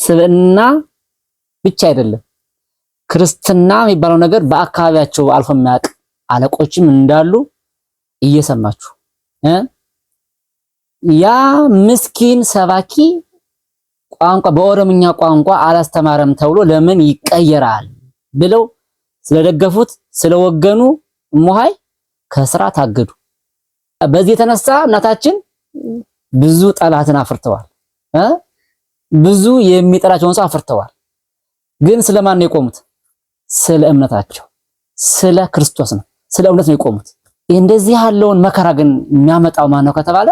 ስብዕና ብቻ አይደለም ክርስትና የሚባለው ነገር በአካባቢያቸው አልፎ የሚያውቅ አለቆችም እንዳሉ እየሰማችሁ ያ ምስኪን ሰባኪ ቋንቋ በኦሮምኛ ቋንቋ አላስተማረም ተብሎ ለምን ይቀየራል ብለው ስለደገፉት ስለወገኑ ሙሃይ ከስራ ታገዱ። በዚህ የተነሳ እናታችን ብዙ ጠላትን አፍርተዋል። ብዙ የሚጠላቸውን ሰው አፍርተዋል። ግን ስለማን ነው የቆሙት? ስለ እምነታቸው ስለ ክርስቶስ ነው፣ ስለ እውነት ነው የቆሙት። እንደዚህ ያለውን መከራ ግን የሚያመጣው ማን ነው ከተባለ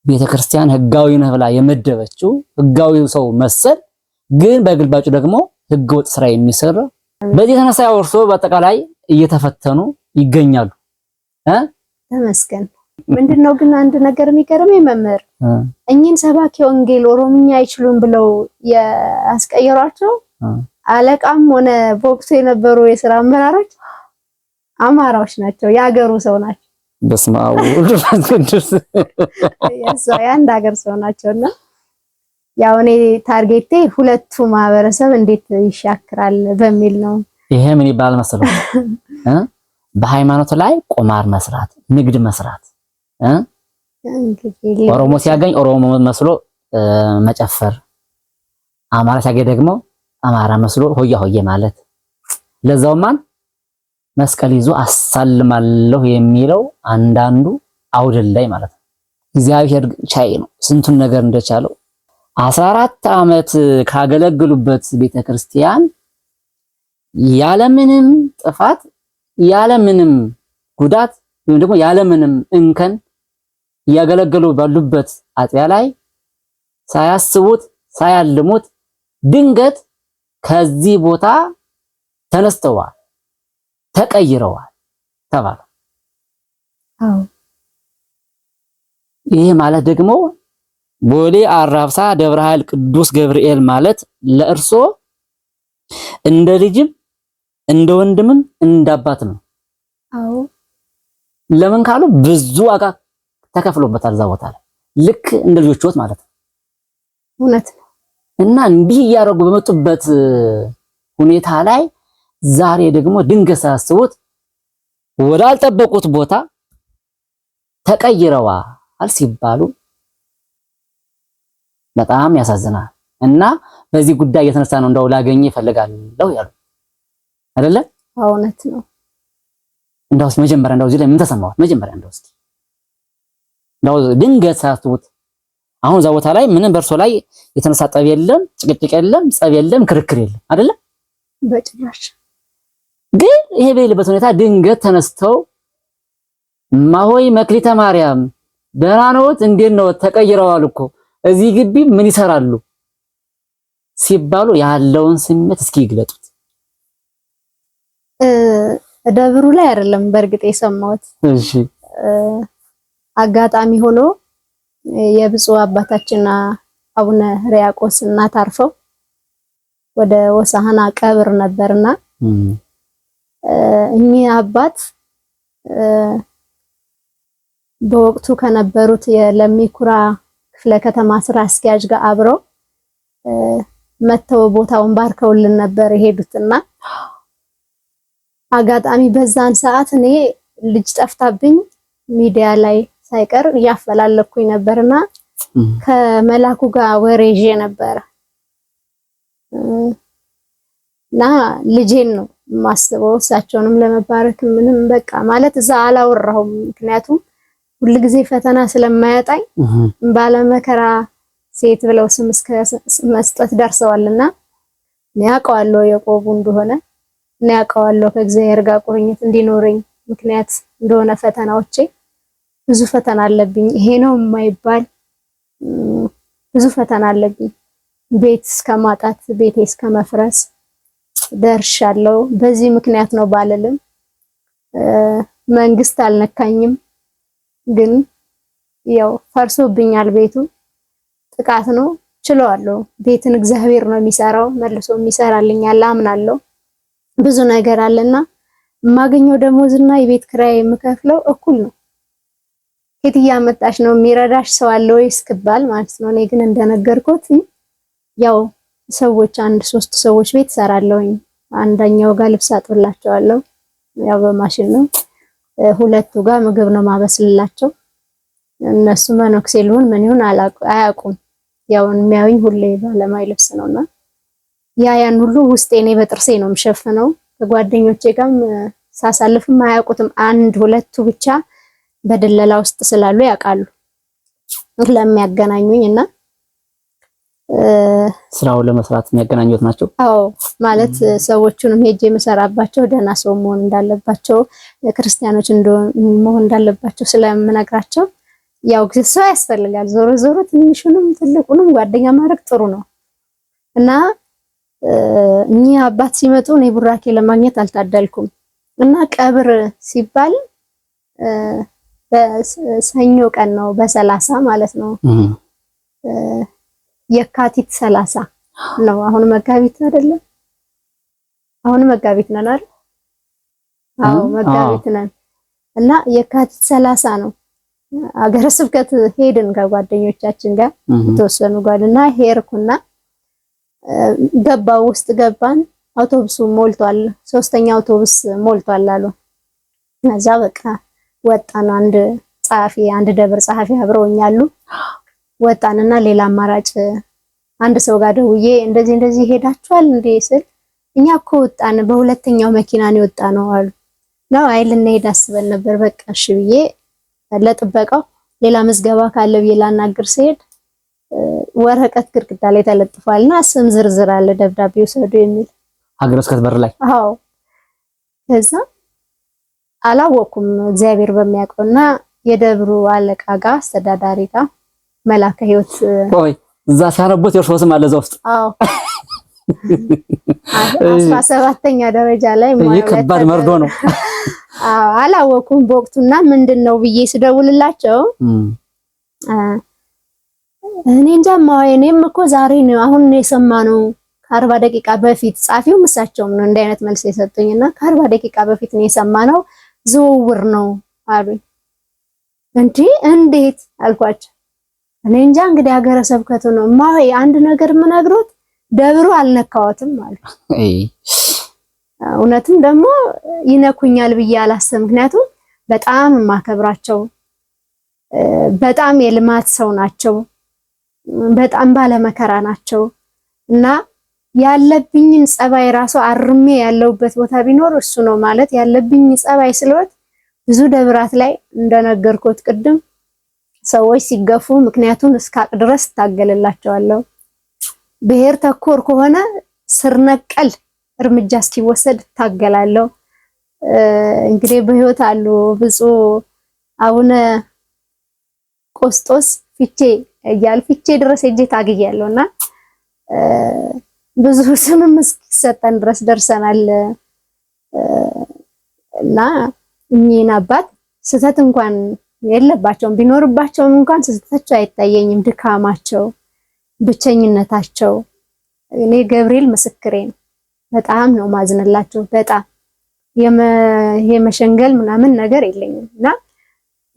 ቤተክርስቲያን ህጋዊ ነህ ብላ የመደበችው ህጋዊው ሰው መሰል ግን በግልባጩ ደግሞ ህገወጥ ስራ የሚሰራ በዚህ የተነሳ ያወርሶ በአጠቃላይ እየተፈተኑ ይገኛሉ። ተመስገን። ምንድነው ግን አንድ ነገር የሚገርመኝ መምህር እኚህን ሰባኪ ወንጌል ኦሮምኛ አይችሉም ብለው ያስቀየሯቸው አለቃም ሆነ በወቅቱ የነበሩ የሥራ አመራሮች አማራዎች ናቸው፣ ያገሩ ሰው ናቸው። በስመ አብ ወወልድ ወመንፈስ ቅዱስ የአንድ ሀገር ሰው ናቸውና ያው እኔ ታርጌቴ ሁለቱ ማህበረሰብ እንዴት ይሻክራል በሚል ነው። ይሄ ምን ይባላል መሰለህ በሃይማኖት ላይ ቁማር መስራት፣ ንግድ መስራት ኦሮሞ ሲያገኝ ኦሮሞ መስሎ መጨፈር፣ አማራ ሲያገኝ ደግሞ አማራ መስሎ ሆያ ሆየ ማለት ለዛውማን መስቀል ይዞ አሳልማለሁ የሚለው አንዳንዱ አውደላይ ማለት ነው። እግዚአብሔር ቻይ ነው ስንቱን ነገር እንደቻለው 14 ዓመት ካገለግሉበት ቤተክርስቲያን ያለምንም ጥፋት ያለምንም ጉዳት ወይም ደግሞ ያለምንም እንከን ያገለገሉ ባሉበት አጥቢያ ላይ ሳያስቡት ሳያልሙት ድንገት ከዚህ ቦታ ተነስተዋል ተቀይረዋል ተባለ። ይሄ ማለት ደግሞ ቦሌ አራብሳ ደብረ ኃይል ቅዱስ ገብርኤል ማለት ለእርሶ እንደ ልጅም እንደ ወንድምም እንደ አባትም ነው። ለምን ካሉ ብዙ ዋጋ ተከፍሎበታል እዛ ቦታ ላይ ልክ እንደ ልጆችዎት ማለት ነው። እውነት ነው። እና እንዲህ ያረጉ በመጡበት ሁኔታ ላይ ዛሬ ደግሞ ድንገት ሳያስቡት ወዳልጠበቁት ቦታ ተቀይረዋል ሲባሉ በጣም ያሳዝናል። እና በዚህ ጉዳይ እየተነሳ ነው እንደው ላገኘ ይፈልጋለሁ ያሉ አይደለ? እውነት ነው። እንደውስ መጀመሪያ እንደው እዚህ ላይ ምን ተሰማው? መጀመሪያ እንደውስ እንደው ድንገት ሳያስቡት አሁን እዛ ቦታ ላይ ምንም በእርሶ ላይ የተነሳ ጠብ የለም፣ ጭቅጭቅ የለም፣ ጸብ የለም፣ ክርክር የለም አይደለ? በጭራሽ። ግን ይሄ በሌለበት ሁኔታ ድንገት ተነስተው ማሆይ መክሊተ ማርያም ደህና ነዎት? እንዴት ነው ተቀይረዋል እኮ እዚህ ግቢ ምን ይሰራሉ ሲባሉ ያለውን ስሜት እስኪ ይግለጡት። ደብሩ ላይ አይደለም በእርግጥ የሰማሁት። እሺ አጋጣሚ ሆኖ የብፁዕ አባታችን አቡነ ሕርያቆስ እናት አርፈው ወደ ወሳሃና ቀብር ነበርና እኚህ አባት በወቅቱ ከነበሩት የለሚኩራ ክፍለ ከተማ ስራ አስኪያጅ ጋር አብረው መተው ቦታውን ባርከውልን ነበር የሄዱትና አጋጣሚ በዛን ሰዓት እኔ ልጅ ጠፍታብኝ ሚዲያ ላይ ሳይቀር ያፈላለኩኝ ነበርና ከመላኩ ጋር ወሬ ይዤ ነበር እና ልጄን ነው ማስበው እሳቸውንም ለመባረክ ምንም በቃ ማለት እዛ አላወራሁም። ምክንያቱም ሁልጊዜ ፈተና ስለማያጣኝ ባለመከራ ሴት ብለው ስም እስከ መስጠት ደርሰዋልና ያውቀዋለሁ የቆቡ እንደሆነ ያውቀዋለሁ ከእግዚአብሔር ጋር ቁርኝት እንዲኖረኝ ምክንያት እንደሆነ ፈተናዎቼ ብዙ ፈተና አለብኝ። ይሄ ነው የማይባል ብዙ ፈተና አለብኝ። ቤት እስከማጣት ቤቴ እስከመፍረስ ደርሻለሁ። በዚህ ምክንያት ነው ባልልም መንግስት አልነካኝም፣ ግን ያው ፈርሶብኛል። ቤቱ ጥቃት ነው ችለዋለሁ። ቤትን እግዚአብሔር ነው የሚሰራው፣ መልሶ የሚሰራልኛል አምናለሁ። ብዙ ነገር አለና የማገኘው ደሞዝና የቤት ክራይ የምከፍለው እኩል ነው። ከየት ያመጣሽ ነው የሚረዳሽ ሰው አለ ወይ እስክባል ማለት ነው። እኔ ግን እንደነገርኩት ያው ሰዎች አንድ 3 ሰዎች ቤት ሰራለሁኝ። አንደኛው ጋር ልብስ አጥብላቸዋለሁ፣ ያው በማሽን ነው። 2ቱ ጋር ምግብ ነው ማበስልላቸው። እነሱ መነኩሴ ልሆን ምን ይሁን አያውቁም። ያው የሚያዩኝ ሁሌ ባለማይ ልብስ ነውና ያን ሁሉ ውስጤ እኔ በጥርሴ ነው የምሸፍነው። ከጓደኞቼ ጋርም ሳሳልፍም አያውቁትም። 1-2ቱ ብቻ በደለላ ውስጥ ስላሉ ያውቃሉ ለሚያገናኙኝና ስራውን ለመስራት የሚያገናኙት ናቸው። አዎ ማለት ሰዎቹንም ሄጄ መሰራባቸው ደህና ሰው መሆን እንዳለባቸው ክርስቲያኖች መሆን እንዳለባቸው ስለምነግራቸው ያው ሰው ያስፈልጋል። ዞሮ ዞሮ ትንሹንም ትልቁንም ጓደኛ ማድረግ ጥሩ ነው እና እኚህ አባት ሲመጡ እኔ ቡራኬ ለማግኘት አልታደልኩም እና ቀብር ሲባል በሰኞ ቀን ነው በ30 ማለት ነው። የካቲት 30 ነው። አሁን መጋቢት አይደለም? አሁን መጋቢት ነን አይደል? አዎ መጋቢት ነን እና የካቲት 30 ነው። አገረ ስብከት ሄድን ከጓደኞቻችን ጋር የተወሰኑ ጓደኛ ሄርኩና ገባው ውስጥ ገባን። አውቶቡሱ ሞልቷል፣ 3ኛ አውቶቡስ ሞልቷል አሉ። ከዛ በቃ ወጣን። አንድ ደብር ጸሐፊ አብረውኛሉ። ወጣንና ሌላ አማራጭ አንድ ሰው ጋር ደውዬ እንደዚህ ሄዳችኋል እንዴ ስል እኛ እኮ ወጣን በ2ኛው መኪና ነው የወጣነው አሉ። ነው አይል እንሄድ አስበን ነበር። በቃ እሺ ብዬ ለጥበቃው ሌላ ምዝገባ ካለ ብዬ ላናግር ሲሄድ ወረቀት ግድግዳ ላይ ተለጥፏልና ስም ዝርዝር አለ ደብዳቤው ሰዶ የሚል ሀገረ ስብከት በር ላይ። አዎ ከዛ አላወኩም እግዚአብሔር በሚያውቀውና የደብሩ አለቃ ጋር አስተዳዳሪ ጋር መላከ ሕይወት ቆይ እዛ ሲያነቡት የእርሶ ስም አለ እዛ ውስጥ? አዎ 17ኛ ደረጃ ላይ ይሄ ከባድ መርዶ ነው። አዎ አላወኩም በወቅቱና ምንድነው ብዬ ስደውልላቸው እኔ እንጃ እኔም እኮ ዛሬ ነው አሁን ነው የሰማነው ከ40 ደቂቃ በፊት ጻፊው ምሳቸውም ነው እንደ አይነት መልስ የሰጡኝና ከ40 ደቂቃ በፊት ነው የሰማነው ዝውውር ነው አሉኝ። እንዴት አልኳቸው። እኔ እንጃ እንግዲህ ሀገረ ስብከቱ ነው ማይ አንድ ነገር ምነግሮት ደብሩ አልነካዎትም ማለት እውነትም ደግሞ ይነኩኛል ብዬ አላሰብም። ምክንያቱም በጣም ማከብራቸው በጣም የልማት ሰው ናቸው። በጣም ባለመከራ ናቸው እና ያለብኝን ጸባይ ራሱ አርሜ ያለውበት ቦታ ቢኖር እሱ ነው ማለት ያለብኝ ጸባይ ስለወት ብዙ ደብራት ላይ እንደነገርኩት ቅድም ሰዎች ሲገፉ ምክንያቱን እስካቅ ድረስ ታገልላቸዋለሁ። ብሔር ተኮር ከሆነ ስር ነቀል እርምጃ እስኪወሰድ ታገላለሁ። እንግዲህ በህይወት አሉ ብፁዕ አቡነ ቆስጦስ ፊቼ ድረስ ሄጄ ታግያለሁና ብዙ ስምም እስኪሰጠን ድረስ ደርሰናል እና እኚህን አባት ስህተት እንኳን የለባቸውም ቢኖርባቸውም እንኳን ስህተታቸው አይታየኝም። ድካማቸው፣ ብቸኝነታቸው እኔ ገብርኤል ምስክሬ ነው። በጣም ነው ማዝንላቸው። በጣም የመሸንገል ምናምን ነገር የለኝም እና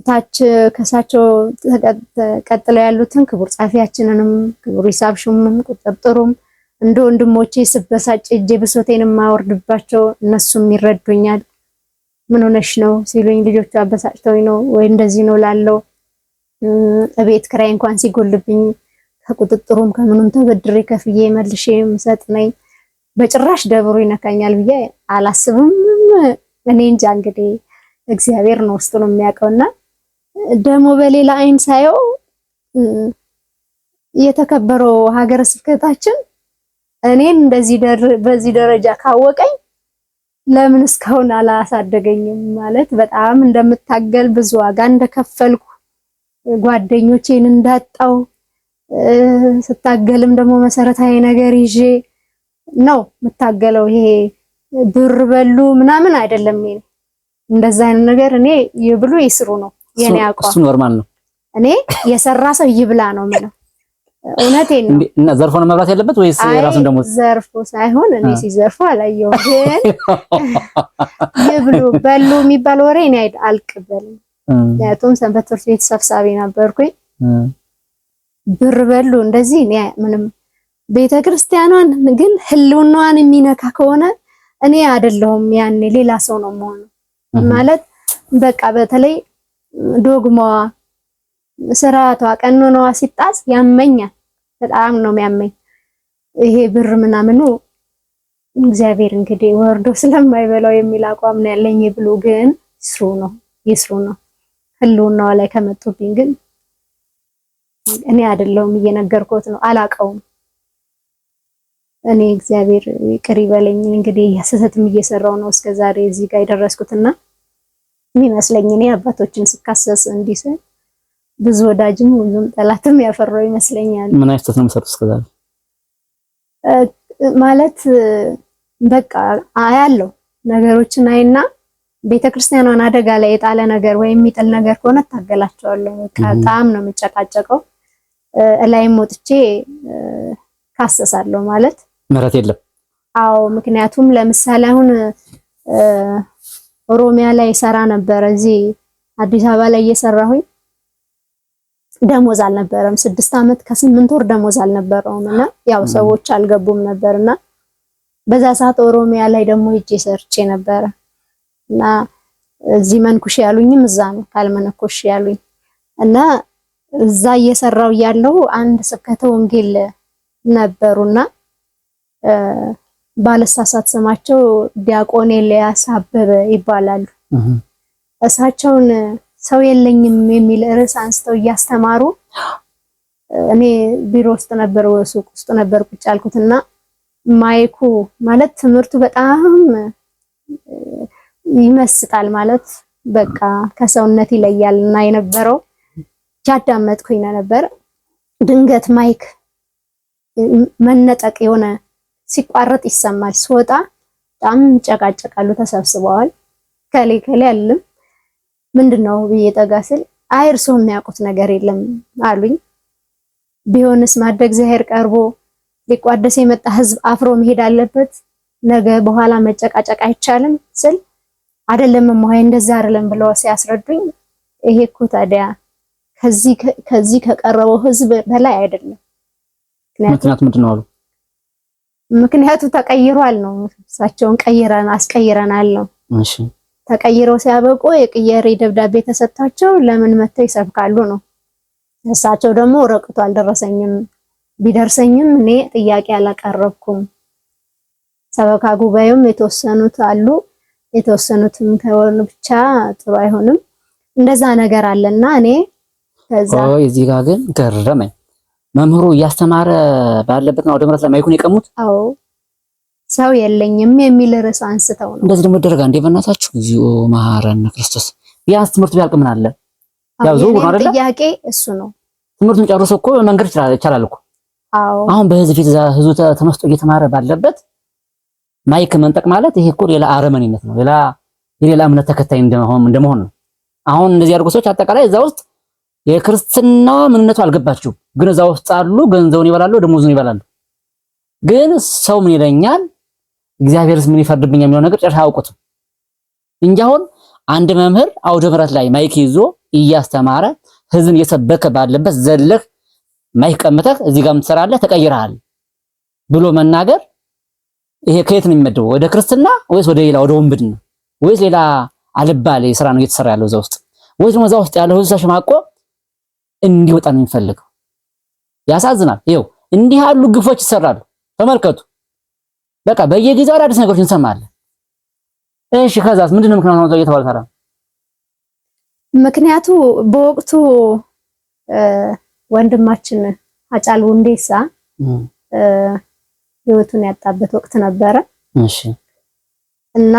ታች ከሳቸው ቀጥለው ያሉትን ክቡር ጻፊያችንንም ክቡር ሂሳብ ሹምም ቁጥጥሩም እንደ ወንድሞቼ ስበሳጭ እጄ ብሶቴን ማወርድባቸው እነሱም ይረዱኛል። ምን ሆነሽ ነው ሲሉኝ ልጆቹ አበሳጭተውኝ ነው ወይ እንደዚህ ነው ላለው እቤት ክራይ እንኳን ሲጎልብኝ ከቁጥጥሩም ከምንም ተበድሬ ከፍዬ መልሼ ምሰጥ ነኝ። በጭራሽ ደብሩ ይነካኛል ብዬ አላስብም። እኔ እንጃ እንግዲህ እግዚአብሔር ነው ውስጡን የሚያውቀውና ደግሞ በሌላ አይን ሳየው የተከበረው ሀገረ ስብከታችን እኔን እንደዚህ በዚህ ደረጃ ካወቀኝ ለምን እስካሁን አላሳደገኝም? ማለት በጣም እንደምታገል ብዙ ዋጋ እንደከፈልኩ ጓደኞቼን እንዳጣው ስታገልም ደግሞ መሰረታዊ ነገር ይዤ ነው የምታገለው። ይሄ ብር በሉ ምናምን አይደለም። እንደዛ አይነት ነገር እኔ ይብሉ ይስሩ ነው የኔ አቋም። እሱ ኖርማል ነው። እኔ የሰራ ሰው ይብላ ነው ማለት እውነቴን ነው። እና ዘርፎ ነው መብላት ያለበት ወይስ ራሱን ደግሞ ዘርፎ ሳይሆን እኔ ሲዘርፉ አላየሁም። ግን ይብሉ በሉ የሚባል ወሬ እኔ አልቀበልም። ምክንያቱም ሰንበት ትምህርት ቤት ሰብሳቢ ነበርኩኝ። ብር በሉ እንደዚህ እኔ ምንም ቤተክርስቲያኗን ግን ህልውናዋን የሚነካ ከሆነ እኔ አይደለሁም ያኔ ሌላ ሰው ነው የምሆነው። ማለት በቃ በተለይ ዶግማዋ፣ ስርዓቷ፣ ቀኖናዋ ሲጣስ ያመኛል። በጣም ነው የሚያመኝ። ይሄ ብር ምናምኑ እግዚአብሔር እንግዲህ ወርዶ ስለማይበላው የሚል አቋም ነው ያለኝ ብሎ ግን ይስሩ ነው። ህልውናዋ ላይ ከመጡብኝ ግን እኔ አይደለሁም እየነገርኩት ነው፣ አላቀውም። እኔ እግዚአብሔር ይቅር ይበለኝ እንግዲህ ስህተትም እየሰራው ነው እስከዛሬ እዚህ ጋር የደረስኩትና የሚመስለኝ እኔ አባቶችን ስካሰስ እንዲስ ብዙ ወዳጅም ሁሉም ጠላትም ያፈራው ይመስለኛል። ምን አይነት ነው የምሰሩት እስከዛሬ ማለት በቃ አያለው ነገሮችን አይና ቤተክርስቲያኗን አደጋ ላይ የጣለ ነገር ወይም የሚጥል ነገር ከሆነ ታገላቸዋለሁ። በጣም ነው የምጨቃጨቀው። ላይም ወጥቼ ካሰሳለሁ ማለት ምሕረት የለም። አዎ ምክንያቱም ለምሳሌ አሁን ኦሮሚያ ላይ ሰራ ነበር፣ እዚህ አዲስ አበባ ላይ እየሰራሁኝ ደሞዝ አልነበረም። 6 አመት ከ8 ወር ደሞዝ አልነበረውም እና ያው ሰዎች አልገቡም ነበርና በዛ ሰዓት ኦሮሚያ ላይ ደግሞ ሄጄ ሰርቼ ነበረ እና እዚህ መንኩሽ ያሉኝም እዛ ነው ካልመነኮሽ ያሉኝ እና እዛ እየሰራው ያለው አንድ ስብከተ ወንጌል ነበሩና ባለሳሳት ስማቸው ዲያቆን ኤልያስ አበበ ይባላሉ። እሳቸውን ሰው የለኝም የሚል ርዕስ አንስተው እያስተማሩ እኔ ቢሮ ውስጥ ነበር ሱቅ ውስጥ ነበር ቁጭ ያልኩትና ማይኩ ማለት ትምህርቱ በጣም ይመስጣል ማለት በቃ ከሰውነት ይለያልና የነበረው ያዳመጥኩኝ ነበር። ድንገት ማይክ መነጠቅ የሆነ ሲቋረጥ ይሰማል። ስወጣ በጣም ጨቃጨቃሉ ተሰብስበዋል። ከሌ አልልም ምንድነው ብዬ ጠጋ ስል አይ እርስዎ የሚያውቁት ነገር የለም አሉኝ። ቢሆንስ ማደ እግዚአብሔር ቀርቦ ሊቋደስ የመጣ ህዝብ አፍሮ መሄድ አለበት፣ ነገ በኋላ መጨቃጨቅ አይቻልም ስል አይደለም ማይ እንደዛ አይደለም ብለው ሲያስረዱኝ ይሄ እኮ ታዲያ ከዚህ ከቀረበው ህዝብ በላይ አይደለም። ምክንያቱ ምንድነው አሉ። ምክንያቱ ተቀይሯል ነው። እሳቸውን አስቀይረናል ነው። እሺ ተቀይረው ሲያበቁ የቅየሬ ደብዳቤ ተሰጥቷቸው ለምን መተው ይሰብካሉ ነው። እሳቸው ደግሞ ወረቀቱ አልደረሰኝም፣ ቢደርሰኝም እኔ ጥያቄ አላቀረብኩም። ሰበካ ጉባኤውም የተወሰኑት አሉ፣ የተወሰኑትም ከሆኑ ብቻ ጥሩ አይሆንም እንደዛ ነገር አለና እኔ ከዛ እዚህ ጋር ግን ገረመኝ። መምህሩ እያስተማረ ባለበት ነው ወደ ምረት ላይ ማይኩን የቀሙት። አዎ ሰው የለኝም የሚል ርዕስ አንስተው ነው። እንደዚህ ደግሞ ደረጋ እንደ በእናታችሁ እግዚኦ መሐረነ ክርስቶስ። ቢያንስ ትምህርቱ ቢያልቅ ምን አለ? ያው ዞር ነው አይደል? ጥያቄ እሱ ነው። ትምህርቱን ጨርሶ እኮ መንገድ ይችላል እኮ። አዎ አሁን በህዝብ ፊት ህዝቡ ተመስጦ እየተማረ ባለበት ማይክ መንጠቅ ማለት ይሄ እኮ ሌላ አረመኔነት ነው። የሌላ እምነት ተከታይ እንደመሆን ነው። አሁን እንደዚህ ያደርጉ ሰዎች አጠቃላይ እዛ ውስጥ የክርስትና ምንነቱ አልገባቸው፣ ግን እዛ ውስጥ አሉ። ገንዘቡን ይበላሉ፣ ደሞዙን ይበላሉ። ግን ሰው ምን ይለኛል፣ እግዚአብሔርስ ምን ይፈርድብኛል የሚለው ነገር ጨርሻ አያውቁትም እንጂ አሁን አንድ መምህር አውደ ምሕረት ላይ ማይክ ይዞ እያስተማረ ህዝብን እየሰበከ ባለበት ዘለህ ማይክ ቀምተህ እዚህ ጋር ምትሰራለህ ተቀይረሃል ብሎ መናገር ይሄ ከየት ነው የሚመደበው? ወደ ክርስትና ወይስ ወደ ሌላ ወደ ወንብድና ወይስ ሌላ አልባሌ ስራ ነው እየተሰራ ያለው እዛ ውስጥ? ወይስ ደግሞ እዛ ውስጥ ያለው ህዝብ ተሸማቆ እንዲወጣ ነው የሚፈልገው? ያሳዝናል። ይኸው እንዲህ ያሉ ግፎች ይሰራሉ። ተመልከቱ። በቃ በየጊዜው አዳዲስ ነገሮች እንሰማለን። እሺ ከዛስ ምንድነው ምክንያቱ ነው እየተባለ ታዲያ? ምክንያቱ በወቅቱ ወንድማችን አጫሉ ሁንዴሳ ህይወቱን ያጣበት ወቅት ነበረ። እሺ እና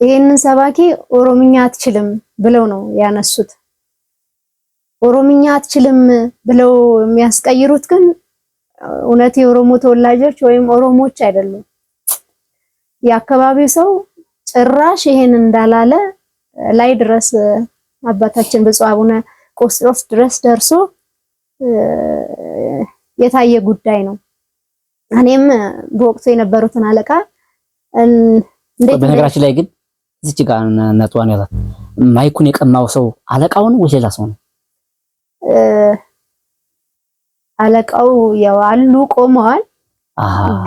ይሄንን ሰባኪ ኦሮምኛ አትችልም ብለው ነው ያነሱት። ኦሮምኛ አትችልም ብለው የሚያስቀይሩት ግን እውነት የኦሮሞ ተወላጆች ወይም ኦሮሞዎች አይደሉም። የአካባቢው ሰው ጭራሽ ይሄን እንዳላለ ላይ ድረስ አባታችን ብፁዕ አቡነ ቆስጦስ ድረስ ደርሶ የታየ ጉዳይ ነው። እኔም በወቅቱ የነበሩትን አለቃ በነገራችን ላይ ግን እዚች ጋር ነጥዋን ያዛት ማይኩን የቀማው ሰው አለቃው ነው ወይስ ሌላ ሰው ነው? አለቃው ያው አሉ ቆመዋል።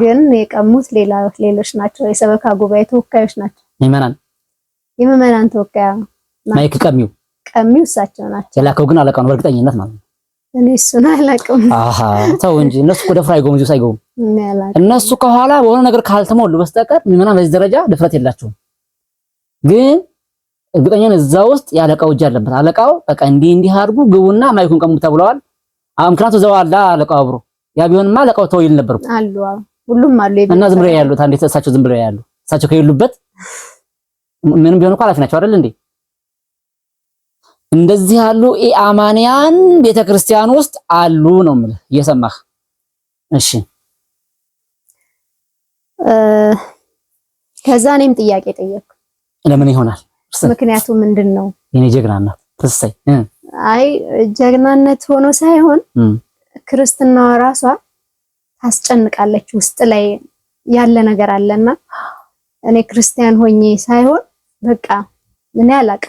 ግን የቀሙት ሌሎች ናቸው። የሰበካ ጉባኤ ተወካዮች ናቸው። የምዕመናን ተወካያ ማይክ ቀሚው እሳቸው ናቸው። የላከው ግን አለቃ ነው በእርግጠኝነት ማለት ነው። እኔ እሱን አላውቅም። ተው እንጂ እነሱ እኮ ደፍራ አይጎም እዚሁ ሳይጎም እነሱ ከኋላ በሆነ ነገር ካልተሞሉ በስተቀር ምዕመናን በዚህ ደረጃ ድፍረት የላቸውም። ግን እርግጠኛ ነኝ እዛ ውስጥ ያለቃው እጅ አለበት። አለቃው በቃ እንዲህ አድርጉ ግቡና ማይኩን ቀሙ ተብለዋል። ምክንያቱም እዛው አለ አለቃው አብሮ። ያ ቢሆንማ አለቃው ተው ይል ነበር አሉ። ሁሉም አሉ እና ዝም ብለው ያሉት አንዴ እሳቸው ዝም ብለው ያሉ እሳቸው ከሌሉበት ምንም ቢሆን እኮ ኃላፊ ናቸው አይደል እንዴ? እንደዚህ ያሉ ኢአማንያን ቤተክርስቲያን ውስጥ አሉ ነው የምልህ። እየሰማህ እሺ። ከዛ እኔም ጥያቄ ጠየቅኩ። ለምን ይሆናል? ምክንያቱም ምንድነው? የኔ ጀግናነት ተሰይ አይ ጀግናነት ሆኖ ሳይሆን ክርስትናዋ ራሷ ታስጨንቃለች። ውስጥ ላይ ያለ ነገር አለና እኔ ክርስቲያን ሆኜ ሳይሆን በቃ ምን ያላቅ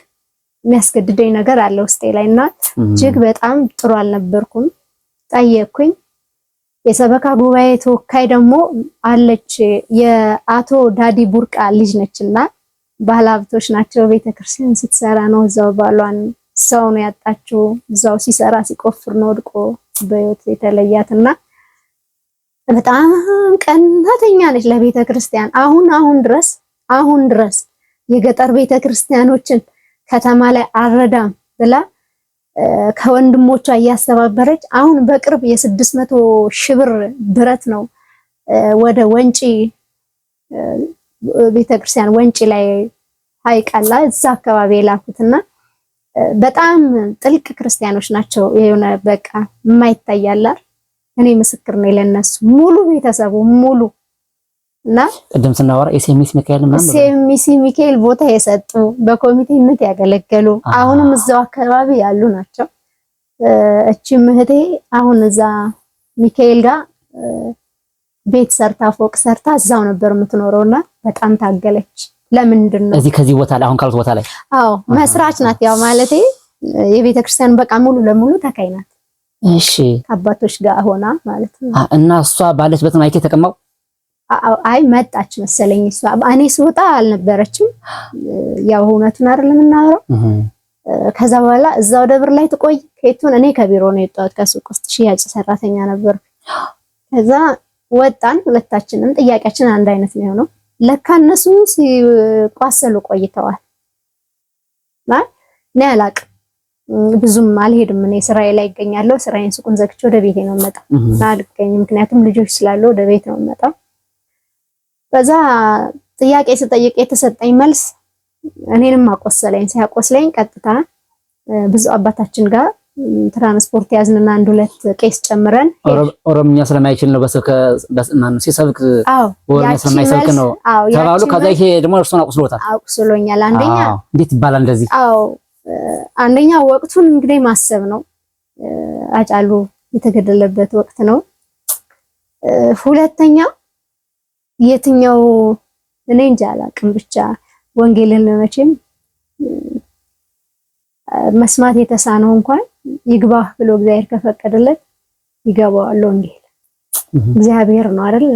የሚያስገድደኝ ነገር አለ ውስጤ ላይና እጅግ በጣም ጥሩ አልነበርኩም። ጠየቅኩኝ። የሰበካ ጉባኤ ተወካይ ደግሞ አለች። የአቶ ዳዲ ቡርቃ ልጅ ነችና ባለሀብቶች ናቸው። ቤተክርስቲያን ስትሰራ ነው እዛው ባሏን ሰው ነው ያጣችው። እዛው ሲሰራ ሲቆፍር ነው ወድቆ በህይወት የተለያትና በጣም ቀናተኛ ነች ለቤተክርስቲያን። አሁን ድረስ የገጠር ቤተክርስቲያኖችን ከተማ ላይ አረዳም ብላ ከወንድሞቿ እያስተባበረች አሁን በቅርብ የ600,000 ብር ብረት ነው ወደ ወንጪ ቤተክርስቲያን ወንጪ ላይ ሀይቃላ እዛ አካባቢ የላኩትና በጣም ጥልቅ ክርስቲያኖች ናቸው። የሆነ በቃ የማይታያላር እኔ ምስክር ነኝ ለነሱ ሙሉ ቤተሰቡ ሙሉ እና ቅድም ስናወራ ኤስኤምሲ ሚካኤል ቦታ የሰጡ በኮሚቴነት ያገለገሉ አሁንም እዛው አካባቢ ያሉ ናቸው። እቺም እህቴ አሁን እዛ ሚካኤል ጋር ቤት ሰርታ ፎቅ ሰርታ እዛው ነበር የምትኖረውና በጣም ታገለች። ለምንድን ነው ከዚህ ቦታ ላይ አሁን ካሉት ቦታ ላይ መስራች ናት። ያው ማለቴ የቤተክርስቲያን በቃ ሙሉ ለሙሉ ተካይ ናት። እሺ አባቶች ጋር ሆና ማለት ነው። እና እሷ ባለችበት ማይኬ ተቀማው አይ መጣች መሰለኝ። እሷ እኔ ስወጣ አልነበረችም። ያው እውነቱን አይደለም እናወራው። ከዛ በኋላ እዛው ደብር ላይ ትቆይ ከይቱን እኔ ከቢሮ ነው የወጣሁት። ከሱቅ ውስጥ ሽያጭ ሰራተኛ ነበር። ከዛ ወጣን። ሁለታችንም ጥያቄያችን አንድ አይነት ነው የሆነው። ለካ እነሱ ሲቋሰሉ ቆይተዋል። እኔ አላቅም ብዙም አልሄድም። እኔ ስራዬ ላይ እገኛለሁ። ስራዬን ሱቁን ዘግቼ ወደ ቤቴ ነው የምመጣው። አልገኝም ምክንያቱም ልጆች ስላሉ ወደ ቤት ነው የምመጣው። በዛ ጥያቄ ስጠይቅ የተሰጠኝ መልስ እኔንም አቆሰለኝ። ሲያቆስለኝ ቀጥታ ብዙ አባታችን ጋር ትራንስፖርት ያዝንና አንድ ሁለት ቄስ ጨምረን ኦሮምኛ ስለማይችል ነው በስማን ሲሰብክ ኦሮምኛ ስለማይሰብክ ነው ተባሉ። ከዛ ይሄ ደግሞ እርሱን አቁስሎኛል። አንደኛ እንዴት ይባላል እንደዚህ? አንደኛ ወቅቱን እንግዲህ ማሰብ ነው። አጫሉ የተገደለበት ወቅት ነው። ሁለተኛ የትኛው እኔ እንጃ አላቅም። ብቻ ወንጌልን መቼም መስማት የተሳነው እንኳን ይግባህ ብሎ እግዚአብሔር ከፈቀደለት ይገባዋል። ወንጌል እግዚአብሔር ነው አይደል?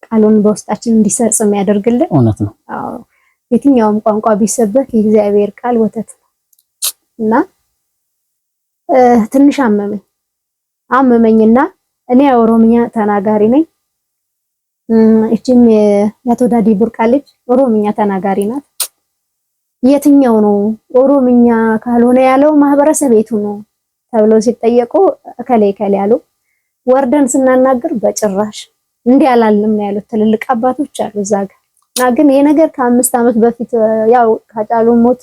ቃሉን በውስጣችን እንዲሰርጽ የሚያደርግልን እውነት ነው። አዎ የትኛውም ቋንቋ ቢሰበክ የእግዚአብሔር ቃል ወተት ነው እና ትንሽ አመመኝና እኔ ኦሮምኛ ተናጋሪ ነኝ። እቺም የአቶ ዳዲ ቡርቃ ልጅ ኦሮምኛ ተናጋሪ ናት። የትኛው ነው ኦሮምኛ ካልሆነ ያለው ማህበረሰብ የቱ ነው ተብሎ ሲጠየቁ ከሌ ያሉ ወርደን ስናናገር በጭራሽ እንዲህ አላልንም ነው ያሉት። ትልልቅ አባቶች አሉ እዛ ጋር እና ግን ይሄ ነገር ከ5 ዓመት በፊት ያው ከጫሉ ሞት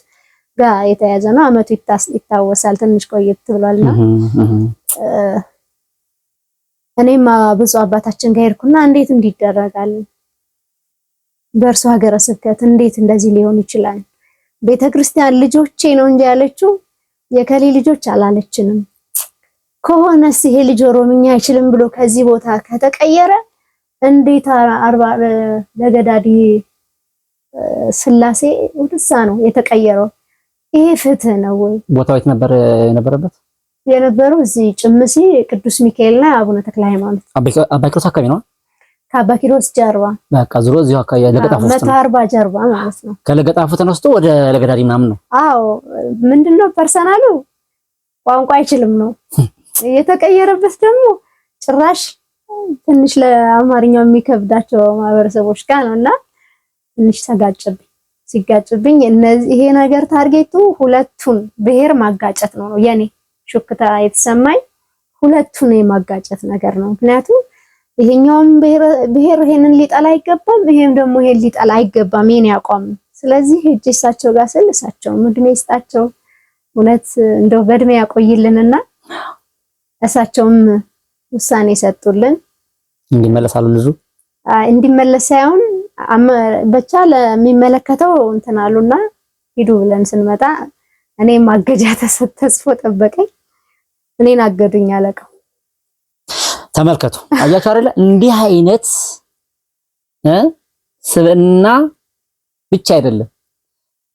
ጋር የተያዘ ነው። አመቱ ይታወሳል። ትንሽ ቆየት ብሏልና እኔም ብዙ አባታችን ጋር ሄድኩና እንዴት እንዲደረጋል በእርሱ ሀገረ ስብከት እንዴት እንደዚህ ሊሆን ይችላል? ቤተክርስቲያን ልጆቼ ነው እንጂ ያለችው የከሌ ልጆች አላለችንም። ከሆነስ ይሄ ልጅ ኦሮምኛ አይችልም ብሎ ከዚህ ቦታ ከተቀየረ እንዴት ለገዳዲ ስላሴ ወደዛ ነው የተቀየረው? ይሄ ፍትህ ነው ወይ? ቦታው የት ነበር የነበረው? እዚህ ጭምሲ ቅዱስ ሚካኤልና አቡነ ተክለ ሃይማኖት አባይክሮስ አካባቢ ነው። ከአባ ኪሮስ ጀርባ በቃ ዙሮ እዚሁ አካባቢ ለገጣፉ ውስጥ ነው። 140 ጀርባ ማለት ነው። ከለገጣፉ ተነስቶ ወደ ለገዳዲ ምናምን ነው። አዎ ምንድነው ፐርሰናሉ ቋንቋ አይችልም ነው የተቀየረበት። ደግሞ ጭራሽ ትንሽ ለአማርኛው የሚከብዳቸው ማህበረሰቦች ጋር ነውና ትንሽ ተጋጨብኝ። ሲጋጭብኝ እነዚህ ይሄ ነገር ታርጌቱ ሁለቱን ብሔር ማጋጨት ነው የኔ ሹክታ የተሰማኝ። ሁለቱን የማጋጨት ነገር ነው። ምክንያቱም ይሄኛውም ብሔር ይሄንን ሊጠላ አይገባም፣ ይሄም ደግሞ ይሄን ሊጠላ አይገባም የኔ አቋም። ስለዚህ እሳቸው ጋር ስል እሳቸው እድሜ ይስጣቸው እውነት እንደው በእድሜ ያቆይልንና እሳቸውም ውሳኔ ሰጡልን። እንዲመለሳሉ ልጁ እንዲመለስ ሳይሆን ብቻ ለሚመለከተው እንትን አሉና ሂዱ ብለን ስንመጣ እኔ ማገጃ ተስፎ ጠበቀኝ። እኔን አገዱኝ አለቃው። ተመልከቱ አያችሁ አይደለ? እንዲህ አይነት ስብዕና ብቻ አይደለም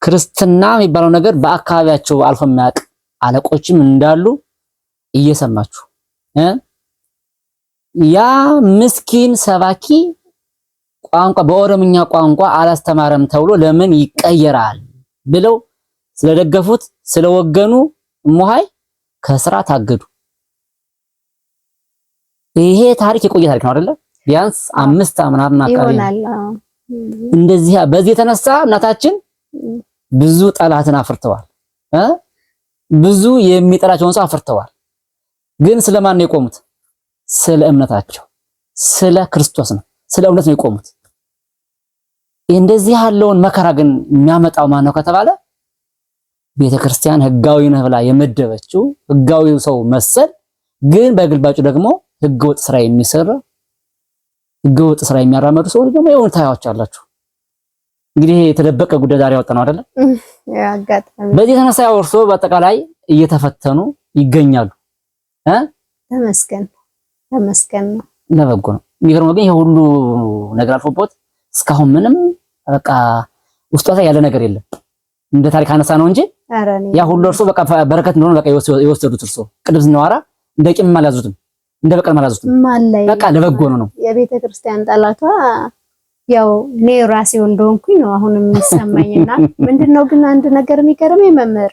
ክርስትና የሚባለው ነገር በአካባቢያቸው አልፎ የሚያውቅ አለቆችም እንዳሉ እየሰማችሁ ያ ምስኪን ሰባኪ ቋንቋ በኦሮምኛ ቋንቋ አላስተማረም ተብሎ ለምን ይቀየራል ብለው ስለደገፉት ስለወገኑ እሙሃይ ከስራ ታገዱ። ይሄ ታሪክ የቆየ ታሪክ ነው አይደለ? ቢያንስ 5 ምናምን አካባቢ እንደዚህ በዚህ የተነሳ እናታችን ብዙ ጠላትን አፍርተዋል። ብዙ የሚጠላቸውን ሰው አፍርተዋል። ግን ስለማን ነው የቆሙት? ስለ እምነታቸው፣ ስለ ክርስቶስ ነው፣ ስለ እምነት ነው የቆሙት። እንደዚህ ያለውን መከራ ግን የሚያመጣው ማን ነው ከተባለ ቤተክርስቲያን ህጋዊ ነህ ብላ የመደበችው ህጋዊው ሰው መሰል፣ ግን በግልባጩ ደግሞ ህገወጥ ስራ የሚሰራ ህገወጥ ስራ የሚያራመዱ ሰዎች ደግሞ የሆነ ታያዎች አላችሁ። እንግዲህ የተደበቀ ጉዳይ ዛሬ ያወጣ ነው አይደለ? ያጋጠመ በዚህ የተነሳ ያወርሶ በአጠቃላይ እየተፈተኑ ይገኛሉ። ተመስገን ነው፣ ለበጎ ነው። የሚገርመው ግን ይሄ ሁሉ ነገር አልፎበት እስካሁን ምንም በቃ ውስጧ ላይ ያለ ነገር የለም። እንደ ታሪክ አነሳ ነው እንጂ ያ ሁሉ እርሶ በቃ በረከት እንደሆነ በቃ የወሰዱት እርሶ ቅድም ስናወራ እንደ ቂም አልያዙትም፣ እንደ በቀል አልያዙትም። በቃ ለበጎ ነው። የቤተ ክርስቲያን ጠላቷ ያው እኔ ራሴው እንደሆንኩኝ ነው አሁንም የሚሰማኝና ምንድነው ግን አንድ ነገር የሚገርመኝ መምህር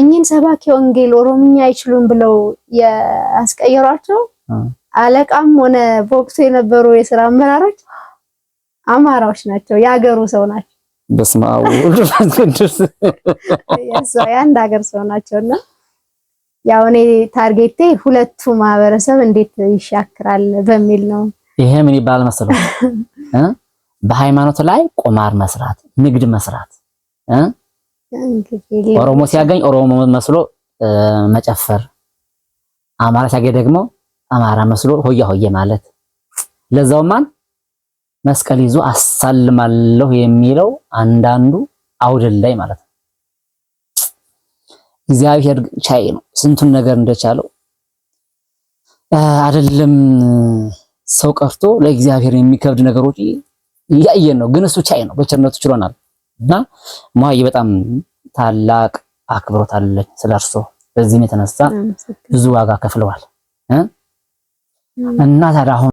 እኚህን ሰባኪ ወንጌል ኦሮምኛ አይችሉም ብለው ያስቀየሯቸው አለቃም ሆነ በወቅቱ የነበሩ የሥራ አመራሮች አማራዎች ናቸው፣ ያገሩ ሰው ናቸው። በስመ አብ ወወልድ ወመንፈስ ቅዱስ የአንድ ሀገር ሰው ናቸውና ያው እኔ ታርጌቴ ሁለቱ ማህበረሰብ እንዴት ይሻክራል በሚል ነው። ይሄ ምን ይባላል መሰለው በሃይማኖት ላይ ቁማር መስራት፣ ንግድ መስራት ኦሮሞ ሲያገኝ ኦሮሞ መስሎ መጨፈር፣ አማራ ሲያገኝ ደግሞ አማራ መስሎ ሆያ ሆየ ማለት፣ ለዛው ማን መስቀል ይዞ አሳልማለሁ የሚለው አንዳንዱ አውደላይ ማለት ነው። እግዚአብሔር ቻይ ነው፣ ስንቱን ነገር እንደቻለው አይደለም ሰው ቀርቶ ለእግዚአብሔር የሚከብድ ነገሮች እያየን ነው። ግን እሱ ቻይ ነው፣ በቸርነቱ ችሎናል። እና ሙሃዬ በጣም ታላቅ አክብሮት አለኝ ስለርሶ። በዚህም የተነሳ ብዙ ዋጋ ከፍለዋል እና ታዲያ አሁን